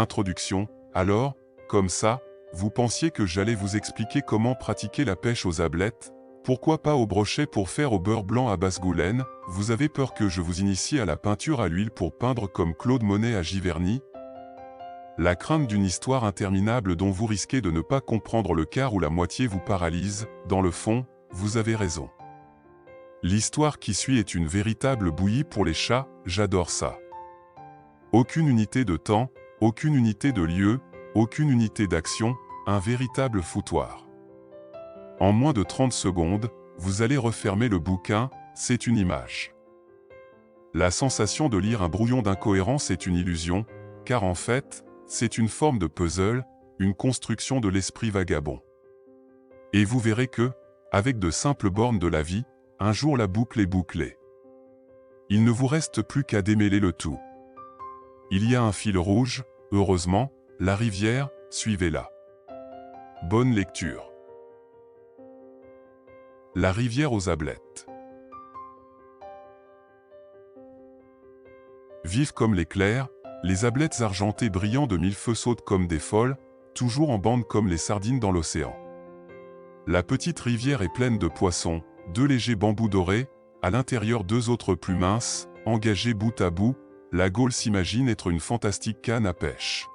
Introduction. Alors, comme ça, vous pensiez que j'allais vous expliquer comment pratiquer la pêche aux ablettes? Pourquoi pas au brochet pour faire au beurre blanc à Basse-Goulaine? Vous avez peur que je vous initie à la peinture à l'huile pour peindre comme Claude Monet à Giverny? La crainte d'une histoire interminable dont vous risquez de ne pas comprendre le quart ou la moitié vous paralyse. Dans le fond, vous avez raison. L'histoire qui suit est une véritable bouillie pour les chats, j'adore ça. Aucune unité de temps, aucune unité de lieu, aucune unité d'action, un véritable foutoir. En moins de 30 secondes, vous allez refermer le bouquin, c'est une image. La sensation de lire un brouillon d'incohérence est une illusion, car en fait, c'est une forme de puzzle, une construction de l'esprit vagabond. Et vous verrez que, avec de simples bornes de la vie, un jour la boucle est bouclée. Il ne vous reste plus qu'à démêler le tout. Il y a un fil rouge, heureusement, la rivière, suivez-la. Bonne lecture. La rivière aux ablettes. Vives comme l'éclair, les ablettes argentées brillant de mille feux sautent comme des folles, toujours en bande comme les sardines dans l'océan. La petite rivière est pleine de poissons, deux légers bambous dorés, à l'intérieur deux autres plus minces, engagés bout à bout, la Gaule s'imagine être une fantastique canne à pêche.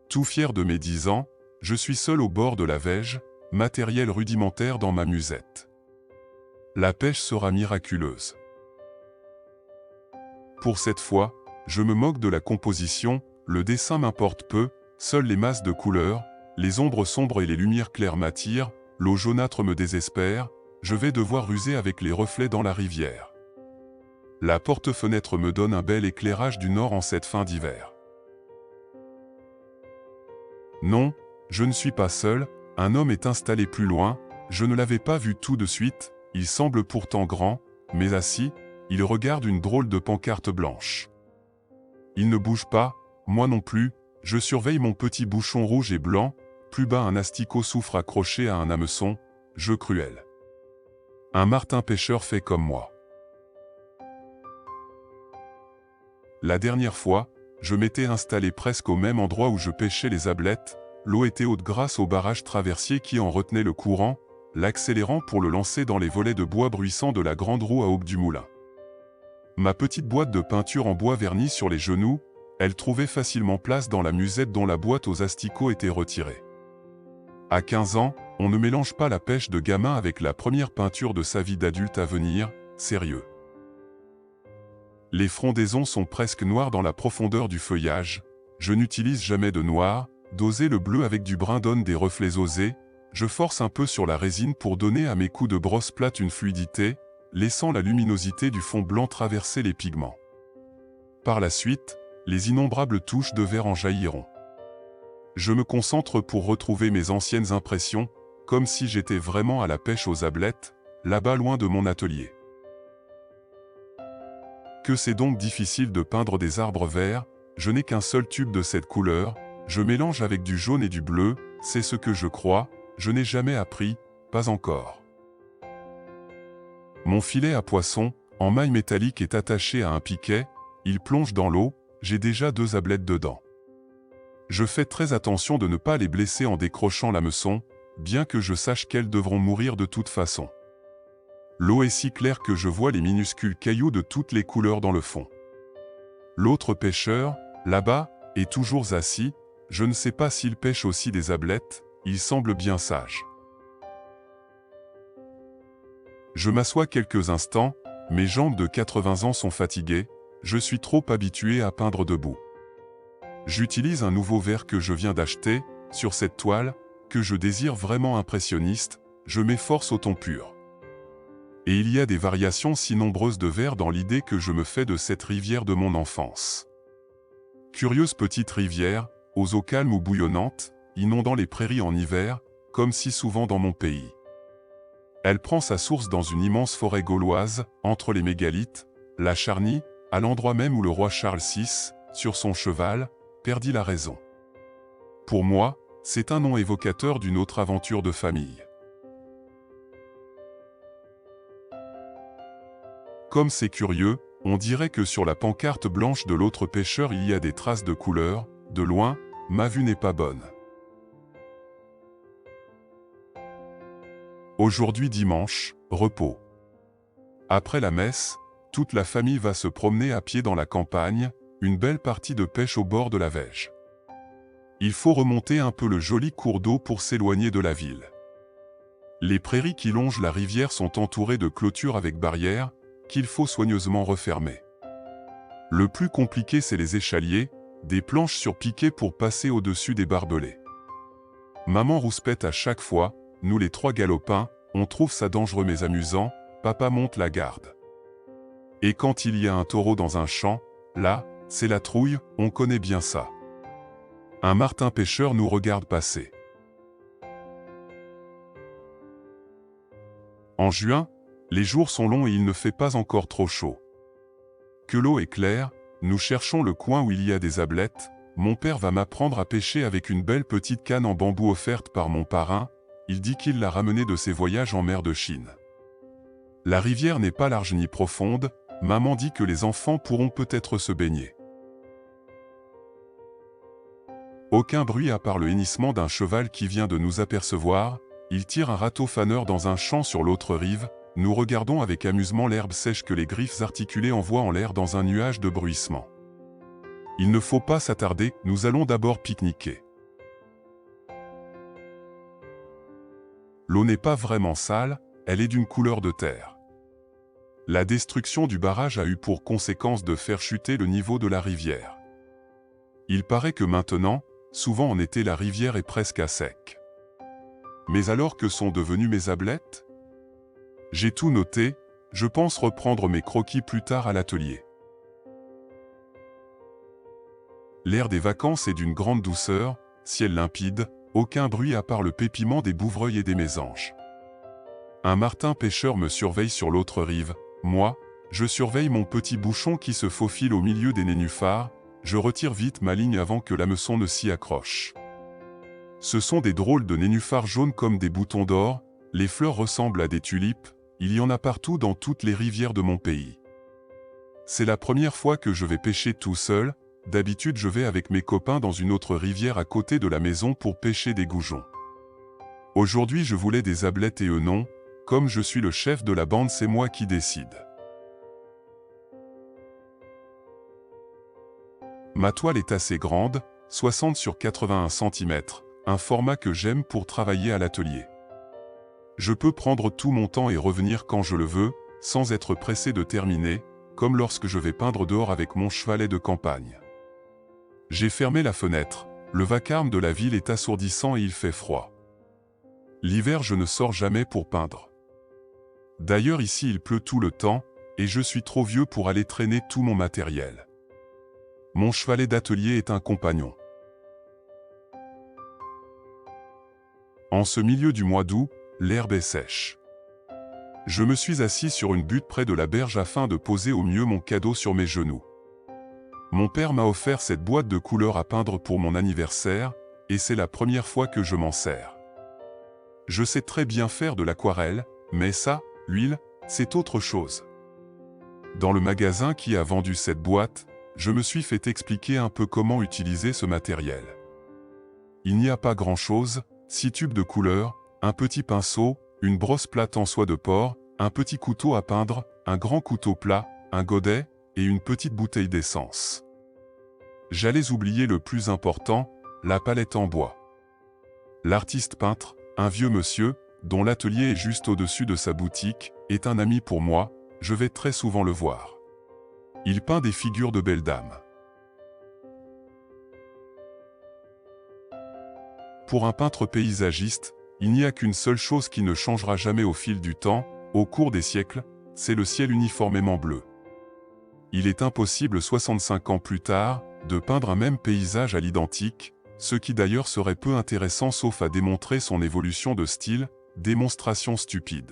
Tout fier de mes 10 ans, je suis seul au bord de la Vège, matériel rudimentaire dans ma musette. La pêche sera miraculeuse. Pour cette fois, je me moque de la composition, le dessin m'importe peu, seules les masses de couleurs, les ombres sombres et les lumières claires m'attirent, l'eau jaunâtre me désespère, je vais devoir ruser avec les reflets dans la rivière. La porte-fenêtre me donne un bel éclairage du nord en cette fin d'hiver. Non, je ne suis pas seul, un homme est installé plus loin, je ne l'avais pas vu tout de suite, il semble pourtant grand, mais assis, il regarde une drôle de pancarte blanche. Il ne bouge pas, moi non plus, je surveille mon petit bouchon rouge et blanc, plus bas un asticot souffre accroché à un hameçon, jeu cruel. Un martin pêcheur fait comme moi. La dernière fois, je m'étais installé presque au même endroit où je pêchais les ablettes, l'eau était haute grâce au barrage traversier qui en retenait le courant, l'accélérant pour le lancer dans les volets de bois bruissants de la grande roue à aube du moulin. Ma petite boîte de peinture en bois verni sur les genoux, elle trouvait facilement place dans la musette dont la boîte aux asticots était retirée. À 15 ans, on ne mélange pas la pêche de gamin avec la première peinture de sa vie d'adulte à venir, sérieux. Les frondaisons sont presque noires dans la profondeur du feuillage, je n'utilise jamais de noir, doser le bleu avec du brun donne des reflets osés, je force un peu sur la résine pour donner à mes coups de brosse plate une fluidité, laissant la luminosité du fond blanc traverser les pigments. Par la suite, les innombrables touches de vert en jailliront. Je me concentre pour retrouver mes anciennes impressions, comme si j'étais vraiment à la pêche aux ablettes, là-bas loin de mon atelier. Que c'est donc difficile de peindre des arbres verts, je n'ai qu'un seul tube de cette couleur, je mélange avec du jaune et du bleu, c'est ce que je crois, je n'ai jamais appris, pas encore. Mon filet à poisson, en maille métallique est attaché à un piquet, il plonge dans l'eau, j'ai déjà 2 ablettes dedans. Je fais très attention de ne pas les blesser en décrochant l'hameçon, bien que je sache qu'elles devront mourir de toute façon. L'eau est si claire que je vois les minuscules cailloux de toutes les couleurs dans le fond. L'autre pêcheur, là-bas, est toujours assis, je ne sais pas s'il pêche aussi des ablettes, il semble bien sage. Je m'assois quelques instants, mes jambes de 80 ans sont fatiguées, je suis trop habitué à peindre debout. J'utilise un nouveau verre que je viens d'acheter, sur cette toile, que je désire vraiment impressionniste, je m'efforce au ton pur. Et il y a des variations si nombreuses de verts dans l'idée que je me fais de cette rivière de mon enfance. Curieuse petite rivière, aux eaux calmes ou bouillonnantes, inondant les prairies en hiver, comme si souvent dans mon pays. Elle prend sa source dans une immense forêt gauloise, entre les mégalithes, la Charnie, à l'endroit même où le roi Charles VI, sur son cheval, perdit la raison. Pour moi, c'est un nom évocateur d'une autre aventure de famille. Comme c'est curieux, on dirait que sur la pancarte blanche de l'autre pêcheur il y a des traces de couleurs, de loin, ma vue n'est pas bonne. Aujourd'hui dimanche, repos. Après la messe, toute la famille va se promener à pied dans la campagne, une belle partie de pêche au bord de la Vège. Il faut remonter un peu le joli cours d'eau pour s'éloigner de la ville. Les prairies qui longent la rivière sont entourées de clôtures avec barrières, qu'il faut soigneusement refermer. Le plus compliqué, c'est les échaliers, des planches sur piquet pour passer au-dessus des barbelés. Maman rouspète à chaque fois, nous les 3 galopins, on trouve ça dangereux mais amusant, papa monte la garde. Et quand il y a un taureau dans un champ, là, c'est la trouille, on connaît bien ça. Un martin pêcheur nous regarde passer. En juin, les jours sont longs et il ne fait pas encore trop chaud. Que l'eau est claire, nous cherchons le coin où il y a des ablettes. Mon père va m'apprendre à pêcher avec une belle petite canne en bambou offerte par mon parrain. Il dit qu'il l'a ramenée de ses voyages en mer de Chine. La rivière n'est pas large ni profonde, maman dit que les enfants pourront peut-être se baigner. Aucun bruit à part le hennissement d'un cheval qui vient de nous apercevoir, il tire un râteau faneur dans un champ sur l'autre rive, nous regardons avec amusement l'herbe sèche que les griffes articulées envoient en l'air dans un nuage de bruissement. Il ne faut pas s'attarder, nous allons d'abord pique-niquer. L'eau n'est pas vraiment sale, elle est d'une couleur de terre. La destruction du barrage a eu pour conséquence de faire chuter le niveau de la rivière. Il paraît que maintenant, souvent en été la rivière est presque à sec. Mais alors que sont devenues mes ablettes? J'ai tout noté, je pense reprendre mes croquis plus tard à l'atelier. L'air des vacances est d'une grande douceur, ciel limpide, aucun bruit à part le pépiment des bouvreuils et des mésanges. Un martin pêcheur me surveille sur l'autre rive, moi, je surveille mon petit bouchon qui se faufile au milieu des nénuphars, je retire vite ma ligne avant que l'hameçon ne s'y accroche. Ce sont des drôles de nénuphars jaunes comme des boutons d'or, les fleurs ressemblent à des tulipes, il y en a partout dans toutes les rivières de mon pays. C'est la première fois que je vais pêcher tout seul, d'habitude je vais avec mes copains dans une autre rivière à côté de la maison pour pêcher des goujons. Aujourd'hui je voulais des ablettes et eux non, comme je suis le chef de la bande c'est moi qui décide. Ma toile est assez grande, 60 sur 81 cm, un format que j'aime pour travailler à l'atelier. Je peux prendre tout mon temps et revenir quand je le veux, sans être pressé de terminer, comme lorsque je vais peindre dehors avec mon chevalet de campagne. J'ai fermé la fenêtre, le vacarme de la ville est assourdissant et il fait froid. L'hiver je ne sors jamais pour peindre. D'ailleurs ici il pleut tout le temps, et je suis trop vieux pour aller traîner tout mon matériel. Mon chevalet d'atelier est un compagnon. En ce milieu du mois d'août, l'herbe est sèche. Je me suis assis sur une butte près de la berge afin de poser au mieux mon cadeau sur mes genoux. Mon père m'a offert cette boîte de couleurs à peindre pour mon anniversaire, et c'est la première fois que je m'en sers. Je sais très bien faire de l'aquarelle, mais ça, l'huile, c'est autre chose. Dans le magasin qui a vendu cette boîte, je me suis fait expliquer un peu comment utiliser ce matériel. Il n'y a pas grand-chose, 6 tubes de couleurs, un petit pinceau, une brosse plate en soie de porc, un petit couteau à peindre, un grand couteau plat, un godet et une petite bouteille d'essence. J'allais oublier le plus important, la palette en bois. L'artiste peintre, un vieux monsieur, dont l'atelier est juste au-dessus de sa boutique, est un ami pour moi, je vais très souvent le voir. Il peint des figures de belles dames. Pour un peintre paysagiste, il n'y a qu'une seule chose qui ne changera jamais au fil du temps, au cours des siècles, c'est le ciel uniformément bleu. Il est impossible 65 ans plus tard, de peindre un même paysage à l'identique, ce qui d'ailleurs serait peu intéressant sauf à démontrer son évolution de style, démonstration stupide.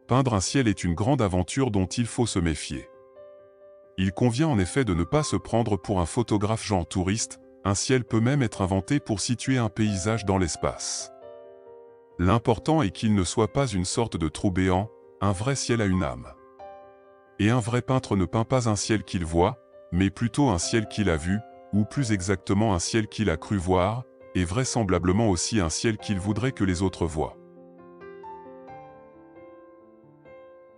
Peindre un ciel est une grande aventure dont il faut se méfier. Il convient en effet de ne pas se prendre pour un photographe genre touriste, un ciel peut même être inventé pour situer un paysage dans l'espace. L'important est qu'il ne soit pas une sorte de trou béant, un vrai ciel a une âme. Et un vrai peintre ne peint pas un ciel qu'il voit, mais plutôt un ciel qu'il a vu, ou plus exactement un ciel qu'il a cru voir, et vraisemblablement aussi un ciel qu'il voudrait que les autres voient.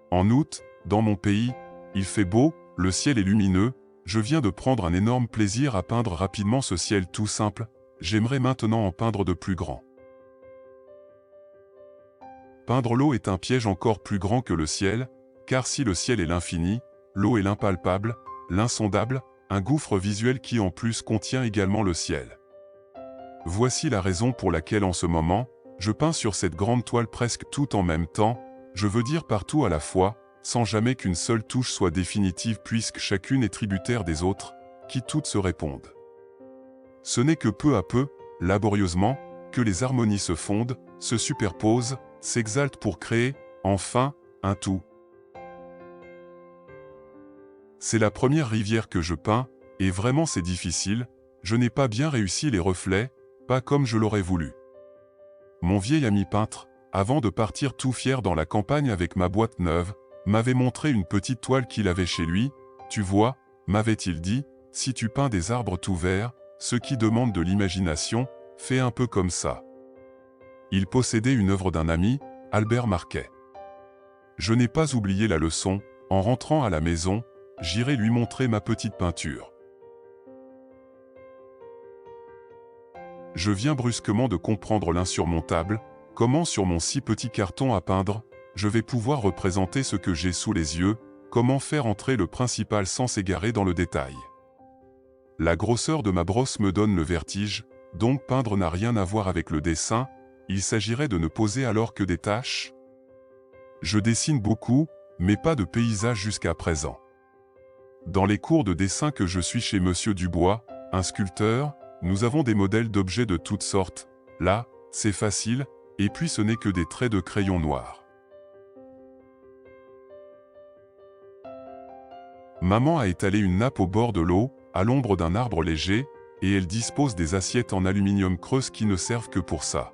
En août, dans mon pays, il fait beau, le ciel est lumineux, je viens de prendre un énorme plaisir à peindre rapidement ce ciel tout simple, j'aimerais maintenant en peindre de plus grand. Peindre l'eau est un piège encore plus grand que le ciel, car si le ciel est l'infini, l'eau est l'impalpable, l'insondable, un gouffre visuel qui en plus contient également le ciel. Voici la raison pour laquelle en ce moment, je peins sur cette grande toile presque tout en même temps, je veux dire partout à la fois, sans jamais qu'une seule touche soit définitive puisque chacune est tributaire des autres, qui toutes se répondent. Ce n'est que peu à peu, laborieusement, que les harmonies se fondent, se superposent, s'exaltent pour créer, enfin, un tout. C'est la première rivière que je peins, et vraiment c'est difficile, je n'ai pas bien réussi les reflets, pas comme je l'aurais voulu. Mon vieil ami peintre, avant de partir tout fier dans la campagne avec ma boîte neuve, m'avait montré une petite toile qu'il avait chez lui, tu vois, m'avait-il dit, si tu peins des arbres tout verts, ce qui demande de l'imagination, fais un peu comme ça. Il possédait une œuvre d'un ami, Albert Marquet. Je n'ai pas oublié la leçon, en rentrant à la maison, j'irai lui montrer ma petite peinture. Je viens brusquement de comprendre l'insurmontable, comment sur mon si petit carton à peindre, je vais pouvoir représenter ce que j'ai sous les yeux, comment faire entrer le principal sans s'égarer dans le détail. La grosseur de ma brosse me donne le vertige, donc peindre n'a rien à voir avec le dessin, il s'agirait de ne poser alors que des taches. Je dessine beaucoup, mais pas de paysage jusqu'à présent. Dans les cours de dessin que je suis chez Monsieur Dubois, un sculpteur, nous avons des modèles d'objets de toutes sortes, là, c'est facile, et puis ce n'est que des traits de crayon noir. Maman a étalé une nappe au bord de l'eau, à l'ombre d'un arbre léger, et elle dispose des assiettes en aluminium creuses qui ne servent que pour ça.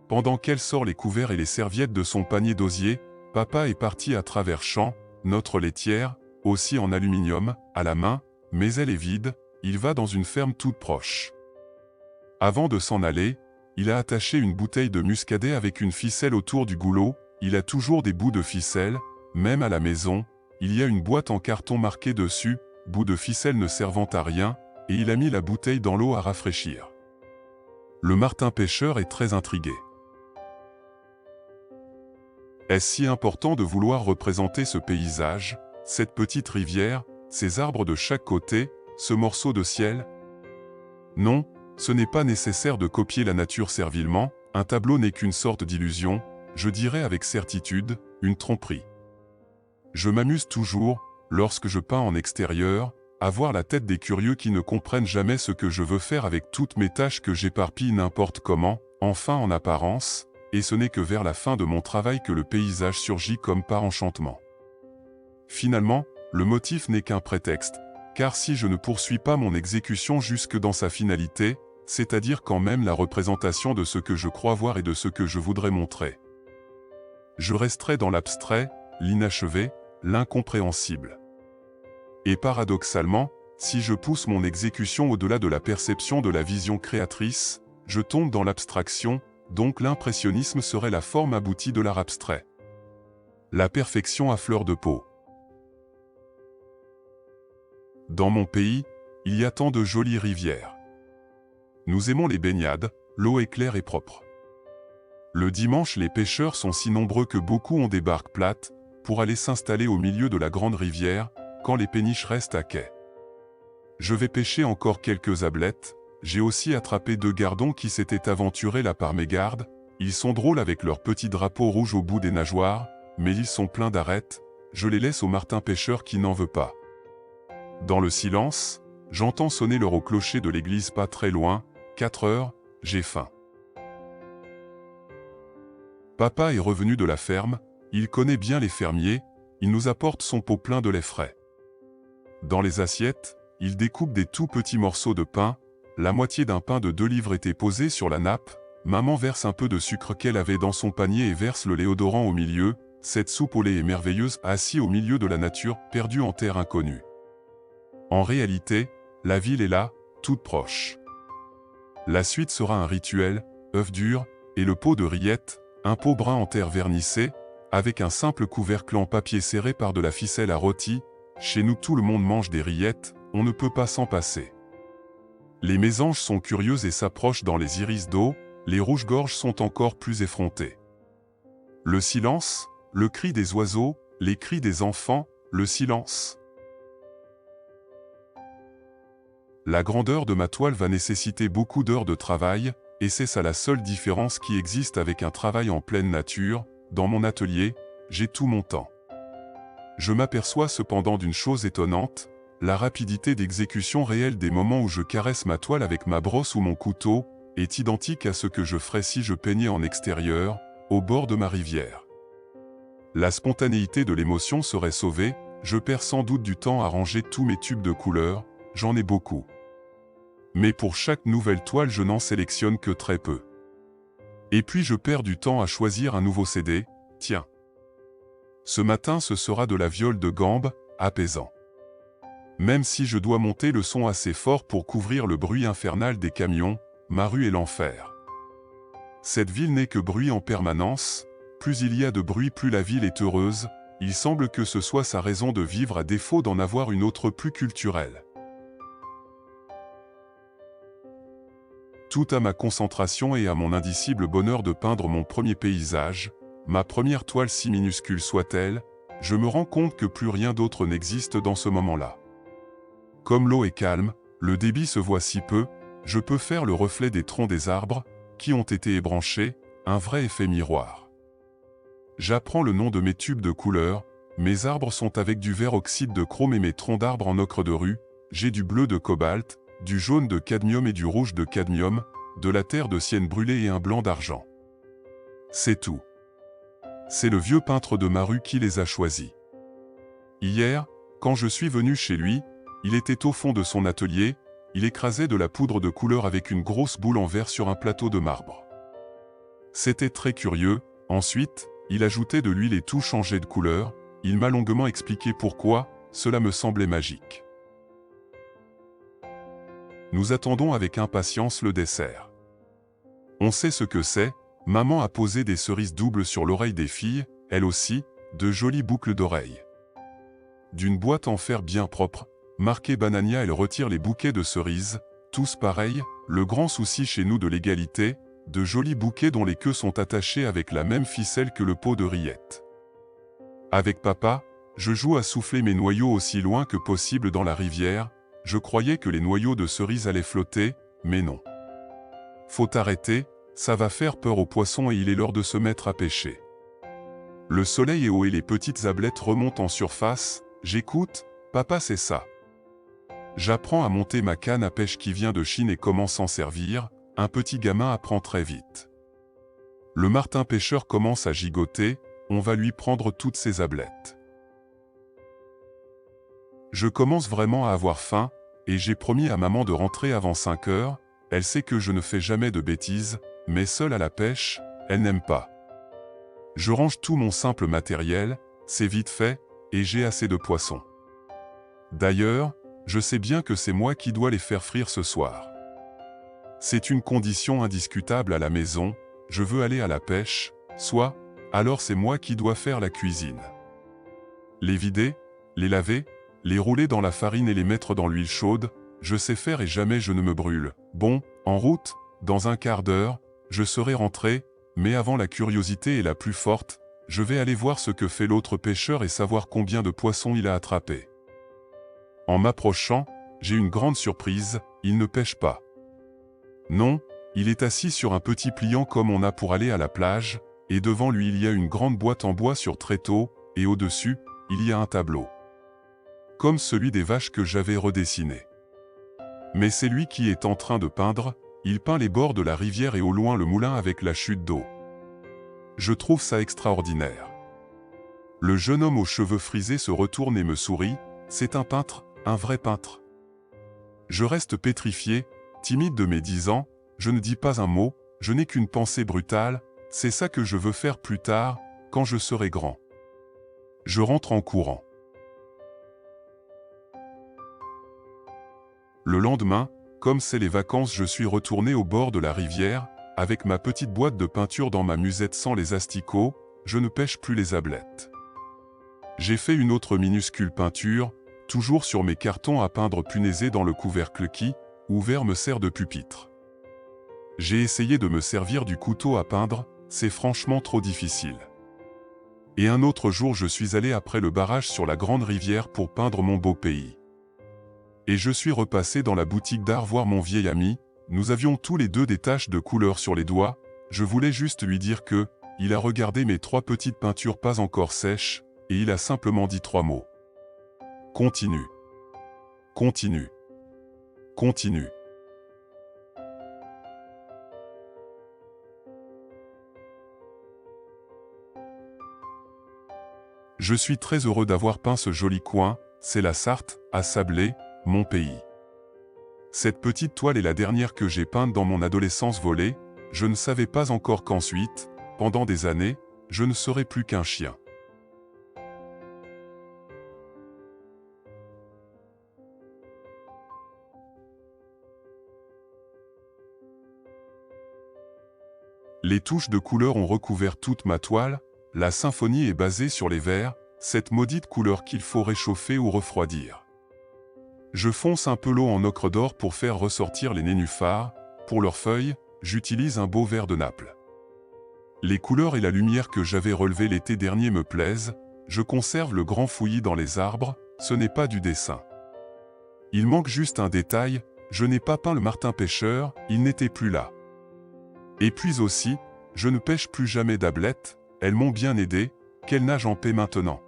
Pendant qu'elle sort les couverts et les serviettes de son panier d'osier, papa est parti à travers champs, notre laitière, aussi en aluminium, à la main, mais elle est vide, il va dans une ferme toute proche. Avant de s'en aller, il a attaché une bouteille de muscadet avec une ficelle autour du goulot, il a toujours des bouts de ficelle, même à la maison, il y a une boîte en carton marquée dessus, bout de ficelle ne servant à rien, et il a mis la bouteille dans l'eau à rafraîchir. Le martin pêcheur est très intrigué. Est-ce si important de vouloir représenter ce paysage, cette petite rivière, ces arbres de chaque côté, ce morceau de ciel? Non, ce n'est pas nécessaire de copier la nature servilement, un tableau n'est qu'une sorte d'illusion, je dirais avec certitude, une tromperie. Je m'amuse toujours, lorsque je peins en extérieur, à voir la tête des curieux qui ne comprennent jamais ce que je veux faire avec toutes mes tâches que j'éparpille n'importe comment, enfin en apparence, et ce n'est que vers la fin de mon travail que le paysage surgit comme par enchantement. Finalement, le motif n'est qu'un prétexte, car si je ne poursuis pas mon exécution jusque dans sa finalité, c'est-à-dire quand même la représentation de ce que je crois voir et de ce que je voudrais montrer, je resterai dans l'abstrait, l'inachevé, l'incompréhensible. Et paradoxalement, si je pousse mon exécution au-delà de la perception de la vision créatrice, je tombe dans l'abstraction, donc l'impressionnisme serait la forme aboutie de l'art abstrait. La perfection à fleur de peau. Dans mon pays, il y a tant de jolies rivières. Nous aimons les baignades, l'eau est claire et propre. Le dimanche, les pêcheurs sont si nombreux que beaucoup ont des barques plates, pour aller s'installer au milieu de la grande rivière, quand les péniches restent à quai. Je vais pêcher encore quelques ablettes, j'ai aussi attrapé 2 gardons qui s'étaient aventurés là par mégarde, ils sont drôles avec leurs petits drapeaux rouges au bout des nageoires, mais ils sont pleins d'arêtes, je les laisse au martin pêcheur qui n'en veut pas. Dans le silence, j'entends sonner l'heure au clocher de l'église pas très loin, 4 heures, j'ai faim. Papa est revenu de la ferme, il connaît bien les fermiers, il nous apporte son pot plein de lait frais. Dans les assiettes, il découpe des tout petits morceaux de pain, la moitié d'un pain de 2 livres était posée sur la nappe, maman verse un peu de sucre qu'elle avait dans son panier et verse le lait odorant au milieu, cette soupe au lait est merveilleuse, assis au milieu de la nature, perdue en terre inconnue. En réalité, la ville est là, toute proche. La suite sera un rituel, œuf dur, et le pot de rillettes, un pot brun en terre vernissée, avec un simple couvercle en papier serré par de la ficelle à rôti. Chez nous tout le monde mange des rillettes, on ne peut pas s'en passer. Les mésanges sont curieuses et s'approchent dans les iris d'eau, les rouges-gorges sont encore plus effrontés. Le silence, le cri des oiseaux, les cris des enfants, le silence. La grandeur de ma toile va nécessiter beaucoup d'heures de travail, et c'est ça la seule différence qui existe avec un travail en pleine nature. Dans mon atelier, j'ai tout mon temps. Je m'aperçois cependant d'une chose étonnante, la rapidité d'exécution réelle des moments où je caresse ma toile avec ma brosse ou mon couteau, est identique à ce que je ferais si je peignais en extérieur, au bord de ma rivière. La spontanéité de l'émotion serait sauvée, je perds sans doute du temps à ranger tous mes tubes de couleurs, j'en ai beaucoup. Mais pour chaque nouvelle toile je n'en sélectionne que très peu. Et puis je perds du temps à choisir un nouveau CD, tiens. Ce matin ce sera de la viole de gambe, apaisant. Même si je dois monter le son assez fort pour couvrir le bruit infernal des camions, ma rue est l'enfer. Cette ville n'est que bruit en permanence, plus il y a de bruit plus la ville est heureuse, il semble que ce soit sa raison de vivre à défaut d'en avoir une autre plus culturelle. Tout à ma concentration et à mon indicible bonheur de peindre mon premier paysage, ma première toile si minuscule soit-elle, je me rends compte que plus rien d'autre n'existe dans ce moment-là. Comme l'eau est calme, le débit se voit si peu, je peux faire le reflet des troncs des arbres, qui ont été ébranchés, un vrai effet miroir. J'apprends le nom de mes tubes de couleurs, mes arbres sont avec du vert oxyde de chrome et mes troncs d'arbres en ocre de rue, j'ai du bleu de cobalt, du jaune de cadmium et du rouge de cadmium, de la terre de sienne brûlée et un blanc d'argent. C'est tout. C'est le vieux peintre de ma rue qui les a choisis. Hier, quand je suis venu chez lui, il était au fond de son atelier, il écrasait de la poudre de couleur avec une grosse boule en verre sur un plateau de marbre. C'était très curieux, ensuite, il ajoutait de l'huile et tout changeait de couleur, il m'a longuement expliqué pourquoi, cela me semblait magique. Nous attendons avec impatience le dessert. On sait ce que c'est, maman a posé des cerises doubles sur l'oreille des filles, elle aussi, de jolies boucles d'oreilles. D'une boîte en fer bien propre, marquée Banania, elle retire les bouquets de cerises, tous pareils, le grand souci chez nous de l'égalité, de jolis bouquets dont les queues sont attachées avec la même ficelle que le pot de rillettes. Avec papa, je joue à souffler mes noyaux aussi loin que possible dans la rivière, je croyais que les noyaux de cerises allaient flotter, mais non. Faut arrêter, ça va faire peur aux poissons et il est l'heure de se mettre à pêcher. Le soleil est haut et les petites ablettes remontent en surface, j'écoute, papa c'est ça. J'apprends à monter ma canne à pêche qui vient de Chine et comment s'en servir, un petit gamin apprend très vite. Le martin pêcheur commence à gigoter, on va lui prendre toutes ses ablettes. Je commence vraiment à avoir faim, et j'ai promis à maman de rentrer avant 5 heures, elle sait que je ne fais jamais de bêtises, mais seule à la pêche, elle n'aime pas. Je range tout mon simple matériel, c'est vite fait, et j'ai assez de poissons. D'ailleurs, je sais bien que c'est moi qui dois les faire frire ce soir. C'est une condition indiscutable à la maison, je veux aller à la pêche, soit, alors c'est moi qui dois faire la cuisine. Les vider, les laver, les rouler dans la farine et les mettre dans l'huile chaude, je sais faire et jamais je ne me brûle. Bon, en route, dans un quart d'heure, je serai rentré, mais avant la curiosité est la plus forte, je vais aller voir ce que fait l'autre pêcheur et savoir combien de poissons il a attrapé. En m'approchant, j'ai une grande surprise, il ne pêche pas. Non, il est assis sur un petit pliant comme on a pour aller à la plage, et devant lui il y a une grande boîte en bois sur tréteau, et au-dessus, il y a un tableau. Comme celui des vaches que j'avais redessiné. Mais c'est lui qui est en train de peindre, il peint les bords de la rivière et au loin le moulin avec la chute d'eau. Je trouve ça extraordinaire. Le jeune homme aux cheveux frisés se retourne et me sourit, c'est un peintre, un vrai peintre. Je reste pétrifié, timide de mes 10 ans, je ne dis pas un mot, je n'ai qu'une pensée brutale, c'est ça que je veux faire plus tard, quand je serai grand. Je rentre en courant. Le lendemain, comme c'est les vacances, je suis retourné au bord de la rivière, avec ma petite boîte de peinture dans ma musette sans les asticots, je ne pêche plus les ablettes. J'ai fait une autre minuscule peinture, toujours sur mes cartons à peindre punaisés dans le couvercle qui, ouvert, me sert de pupitre. J'ai essayé de me servir du couteau à peindre, c'est franchement trop difficile. Et un autre jour, je suis allé après le barrage sur la grande rivière pour peindre mon beau pays. Et je suis repassé dans la boutique d'art voir mon vieil ami, nous avions tous les deux des taches de couleur sur les doigts, je voulais juste lui dire que, il a regardé mes 3 petites peintures pas encore sèches, et il a simplement dit 3 mots. Continue. Continue. Continue. Je suis très heureux d'avoir peint ce joli coin, c'est la Sarthe, à Sablé, mon pays. Cette petite toile est la dernière que j'ai peinte dans mon adolescence volée, je ne savais pas encore qu'ensuite, pendant des années, je ne serais plus qu'un chien. Les touches de couleur ont recouvert toute ma toile, la symphonie est basée sur les verts, cette maudite couleur qu'il faut réchauffer ou refroidir. Je fonce un peu l'eau en ocre d'or pour faire ressortir les nénuphars, pour leurs feuilles, j'utilise un beau vert de Naples. Les couleurs et la lumière que j'avais relevées l'été dernier me plaisent, je conserve le grand fouillis dans les arbres, ce n'est pas du dessin. Il manque juste un détail, je n'ai pas peint le martin pêcheur, il n'était plus là. Et puis aussi, je ne pêche plus jamais d'ablettes, elles m'ont bien aidé, qu'elles nagent en paix maintenant.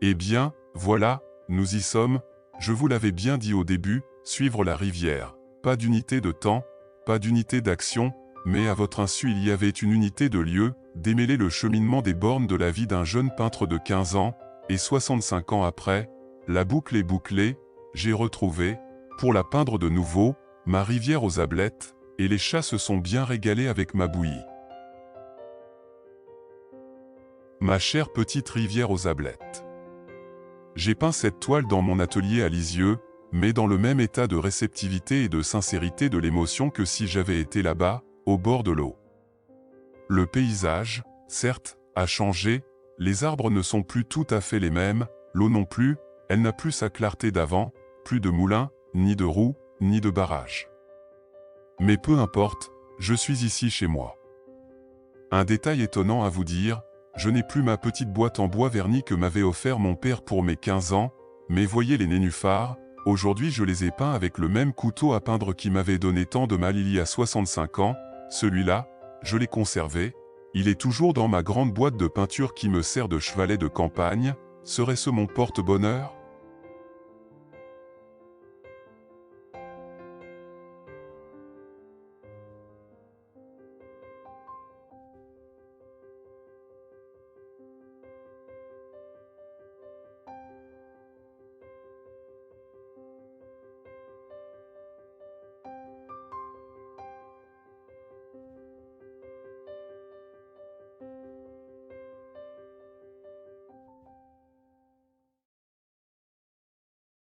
Eh bien, voilà, nous y sommes, je vous l'avais bien dit au début, suivre la rivière. Pas d'unité de temps, pas d'unité d'action, mais à votre insu il y avait une unité de lieu, démêler le cheminement des bornes de la vie d'un jeune peintre de 15 ans, et 65 ans après, la boucle est bouclée, j'ai retrouvé, pour la peindre de nouveau, ma rivière aux ablettes, et les chats se sont bien régalés avec ma bouillie. Ma chère petite rivière aux ablettes. J'ai peint cette toile dans mon atelier à Lisieux, mais dans le même état de réceptivité et de sincérité de l'émotion que si j'avais été là-bas, au bord de l'eau. Le paysage, certes, a changé, les arbres ne sont plus tout à fait les mêmes, l'eau non plus, elle n'a plus sa clarté d'avant, plus de moulins, ni de roues, ni de barrages. Mais peu importe, je suis ici chez moi. Un détail étonnant à vous dire, je n'ai plus ma petite boîte en bois verni que m'avait offert mon père pour mes 15 ans, mais voyez les nénuphars, aujourd'hui je les ai peints avec le même couteau à peindre qui m'avait donné tant de mal il y a 65 ans, celui-là, je l'ai conservé, il est toujours dans ma grande boîte de peinture qui me sert de chevalet de campagne, serait-ce mon porte-bonheur ?